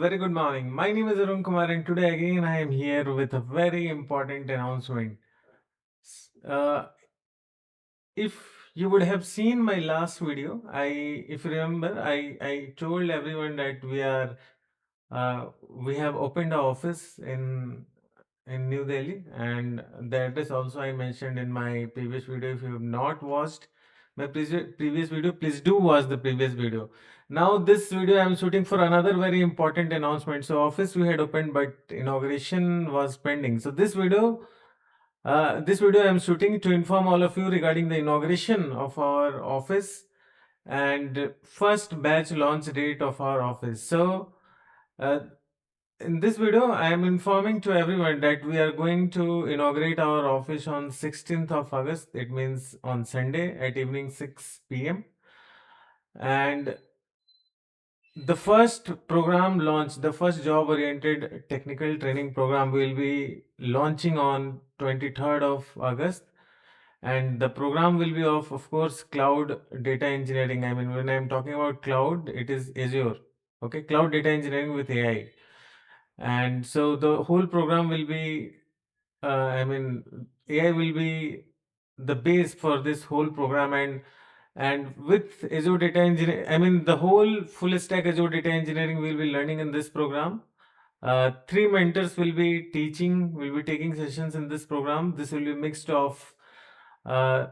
very good morning. My name is Arun Kumar, and today again I am here with a very important announcement. Uh, if you would have seen my last video, if you remember, I told everyone that we have opened our office in New Delhi, and the address also I mentioned in my previous video. If you have not watched my previous video, please do watch the previous video. Now this video I am shooting for another very important announcement. So office we had opened, but inauguration was pending. So this video I am shooting to inform all of you regarding the inauguration of our office and first batch launch date of our office. So uh, in this video, I am informing to everyone that we are going to inaugurate our office on 16th of August. It means on Sunday at evening 6 p.m. And the first program launch, the first job-oriented technical training program will be launching on 23rd of August. And the program will be of course, cloud data engineering. I mean, when I'm talking about cloud, it is Azure. Okay, cloud data engineering with AI. And so the whole program will be, I mean, AI will be the base for this whole program, and with Azure Data Engineering, I mean, the whole full stack Azure Data Engineering will be learning in this program. Three mentors will be taking sessions in this program. This will be mixed of uh,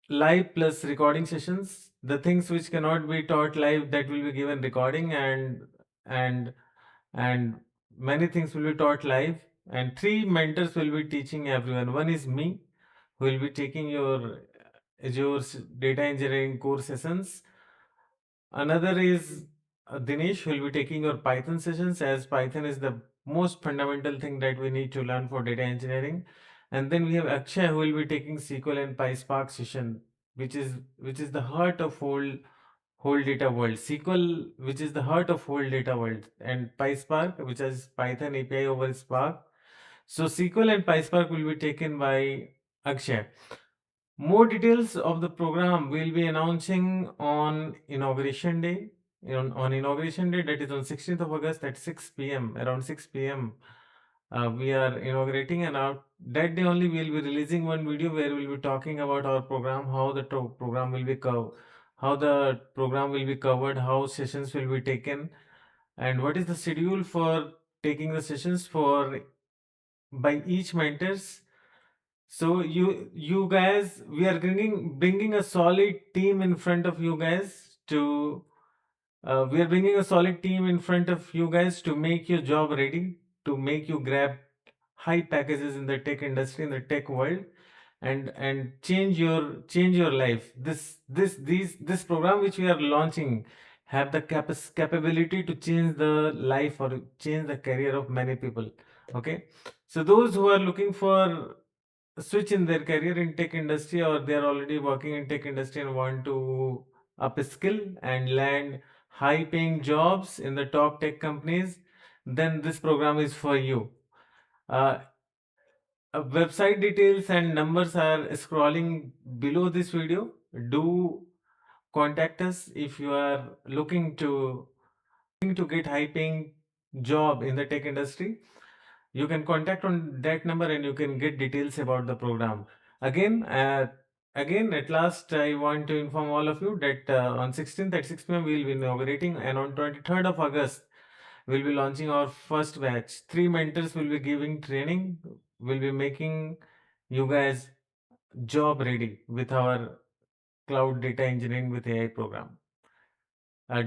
live plus recording sessions. The things which cannot be taught live, that will be given recording, and and many things will be taught live. And three mentors will be teaching everyone. One is me, who will be taking your Azure data engineering core sessions. Another is Dinesh, who will be taking your Python sessions, as Python is the most fundamental thing that we need to learn for data engineering. And then we have Akshay, who will be taking SQL and PySpark session, which is the heart of whole data world. SQL, which is the heart of whole data world, and PySpark, which is Python API over Spark. So SQL and PySpark will be taken by Akshay. More details of the program will be announcing on inauguration day. On inauguration day, that is on 16th of August at 6 p.m. Around 6 p.m. We are inaugurating, and that day only we'll be releasing one video where we'll be talking about our program, how the program will be covered, how sessions will be taken, and what is the schedule for taking the sessions for by each mentors. So you guys, we are bringing a solid team in front of you guys to we are bringing a solid team in front of you guys to make your job ready, to make you grab high packages in the tech industry, in the tech world, and change your life. This program which we are launching have the capability to change the life or change the career of many people. Okay, so those who are looking for switch in their career in tech industry, or they are already working in tech industry and want to upskill and land high paying jobs in the top tech companies, then this program is for you. uh, Website details and numbers are scrolling below this video. Do contact us if you are looking to get high paying job in the tech industry. You can contact on that number and you can get details about the program. Again, at last, I want to inform all of you that on 16th at 6 p.m. we will be inaugurating, and on 23rd of August we'll be launching our first batch. Three mentors will be giving training. Will be making you guys job ready with our cloud data engineering with AI program.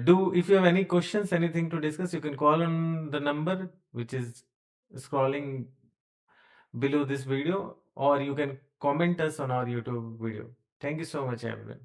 Do if you have any questions, anything to discuss, you can call on the number which is scrolling below this video, or you can comment us on our YouTube video. Thank you so much, everyone.